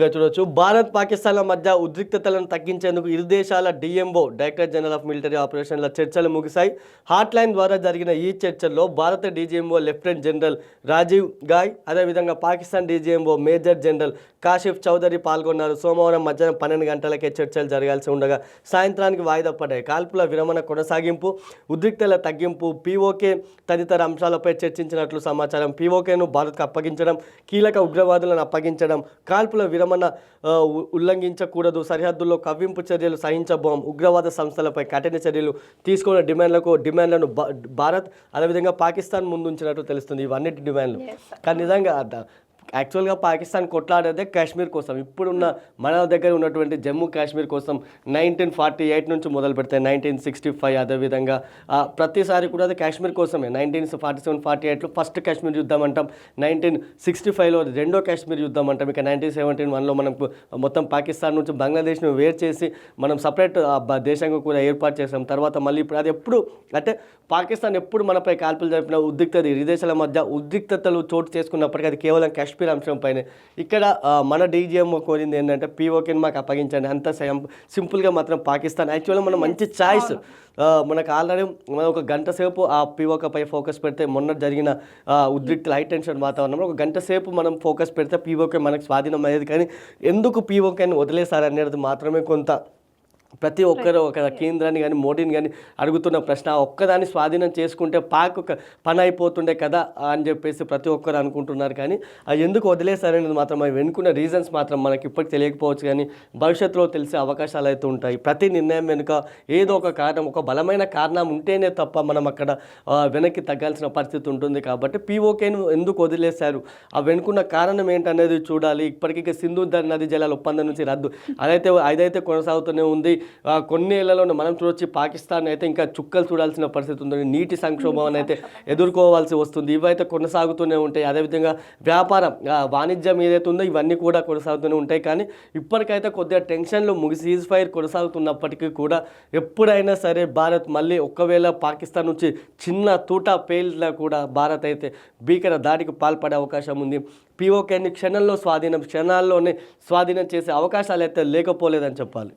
ఇక్కడ చూడొచ్చు భారత్ పాకిస్తాన్ల మధ్య ఉద్రిక్తతలను తగ్గించేందుకు ఇరు దేశాల DMO director general of military ఆపరేషన్ల చర్చలు ముగిశాయి. హాట్లైన్ ద్వారా జరిగిన ఈ చర్చల్లో భారత DGMO lieutenant general Rajiv Ghai, అదేవిధంగా Pakistan DGMO major general Kashif Chaudhary పాల్గొన్నారు. సోమవారం మధ్యాహ్నం 12 గంటలకే చర్చలు జరగాల్సి ఉండగా సాయంత్రానికి వాయిదా పడ్డాయి. కాల్పుల విరమణ కొనసాగింపు, ఉద్రిక్తల తగ్గింపు, పీఓకే తదితర అంశాలపై చర్చించినట్లు సమాచారం. పీఓకేను భారత్కు అప్పగించడం, కీలక ఉగ్రవాదులను అప్పగించడం, కాల్పుల విరమణ ఉల్లంఘించకూడదు, సరిహద్దుల్లో కవ్వింపు చర్యలు సహించబోం, ఉగ్రవాద సంస్థలపై కఠిన చర్యలు తీసుకున్న డిమాండ్లను భారత్ అదేవిధంగా పాకిస్తాన్ ముందుంచినట్టు తెలుస్తుంది. ఇవన్నిటి డిమాండ్లు కానీ నిజంగా యాక్చువల్గా పాకిస్తాన్ కొట్లాడేదే కాశ్మీర్ కోసం. ఇప్పుడున్న మన దగ్గర ఉన్నటువంటి జమ్మూ కాశ్మీర్ కోసం 1948 నుంచి మొదలు పెడితే 1965, అదేవిధంగా ప్రతిసారి కూడా అది కాశ్మీర్ కోసమే. 1947-48లో ఫస్ట్ కాశ్మీర్ యుద్ధం అంటాం, 1965లో రెండో కాశ్మీర్ యుద్ధం అంటాం. ఇక 1971లో మనం మొత్తం పాకిస్తాన్ నుంచి బంగ్లాదేశ్ను వేరు చేసి మనం సపరేట్ దేశంగా కూడా ఏర్పాటు చేసాం. తర్వాత మళ్ళీ ఇప్పుడు అది ఎప్పుడు అంటే పాకిస్తాన్ ఎప్పుడు మనపై కాల్పులు జరిపిన ఇరు దేశాల మధ్య ఉద్రిక్తతలు చోటు చేసుకున్నప్పటికీ అది కేవలం కాశ్మీర్ అంశంపైనే. ఇక్కడ మన డీజీఎంఓ కోరింది ఏంటంటే పీఓకేని మాకు అప్పగించండి. అంత సింపుల్గా మాత్రం పాకిస్తాన్ యాక్చువల్గా మనం మంచి ఛాయిస్. మనకు ఆల్రెడీ మనం ఒక గంట సేపు ఆ పీఓకేపై ఫోకస్ పెడితే మొన్న జరిగిన ఉద్రిక్తులు హై టెన్షన్ వాతావరణంలో ఒక గంట సేపు మనం ఫోకస్ పెడితే పీఓకే మనకు స్వాధీనం అయ్యేది. కానీ ఎందుకు పీఓకేని వదిలేశారనేది మాత్రమే కొంత ప్రతి ఒక్కరు ఒక కేంద్రాన్ని కానీ మోడీని కానీ అడుగుతున్న ప్రశ్న. ఒక్కదాన్ని స్వాధీనం చేసుకుంటే పాక్ ఒక పని అయిపోతుండే కదా అని చెప్పేసి ప్రతి ఒక్కరు అనుకుంటున్నారు. కానీ అది ఎందుకు వదిలేశారనేది మాత్రం అవి వెనుకున్న రీజన్స్ మాత్రం మనకి ఇప్పటికి తెలియకపోవచ్చు, కానీ భవిష్యత్తులో తెలిసే అవకాశాలు అయితే ఉంటాయి. ప్రతి నిర్ణయం వెనుక ఏదో ఒక కారణం, ఒక బలమైన కారణం ఉంటేనే తప్ప మనం అక్కడ వెనక్కి తగ్గాల్సిన పరిస్థితి ఉంటుంది. కాబట్టి పీఓకేను ఎందుకు వదిలేశారు, ఆ వెనుకున్న కారణం ఏంటనేది చూడాలి. ఇప్పటికీ సింధు నదీ జలాల ఒప్పందం నుంచి రద్దు అదైతే కొనసాగుతూనే ఉంది. కొన్ని ఏళ్లలోనే మనం చూడొచ్చు పాకిస్తాన్ అయితే ఇంకా చుక్కలు చూడాల్సిన పరిస్థితి ఉంది. నీటి సంక్షోభాన్ని అయితే ఎదుర్కోవాల్సి వస్తుంది. ఇవైతే కొనసాగుతూనే ఉంటాయి. అదేవిధంగా వ్యాపారం, వాణిజ్యం ఏదైతే ఉందో ఇవన్నీ కూడా కొనసాగుతూనే ఉంటాయి. కానీ ఇప్పటికైతే కొద్దిగా టెన్షన్లు సీజ్ ఫైర్ కొనసాగుతున్నప్పటికీ కూడా ఎప్పుడైనా సరే భారత్ మళ్ళీ ఒకవేళ పాకిస్తాన్ నుంచి చిన్న తూటా పేలినా కూడా భారత్ అయితే భీకర దాడికి పాల్పడే అవకాశం ఉంది. పీఓకేని క్షణాల్లోనే స్వాధీనం చేసే అవకాశాలు అయితే లేకపోలేదని చెప్పాలి.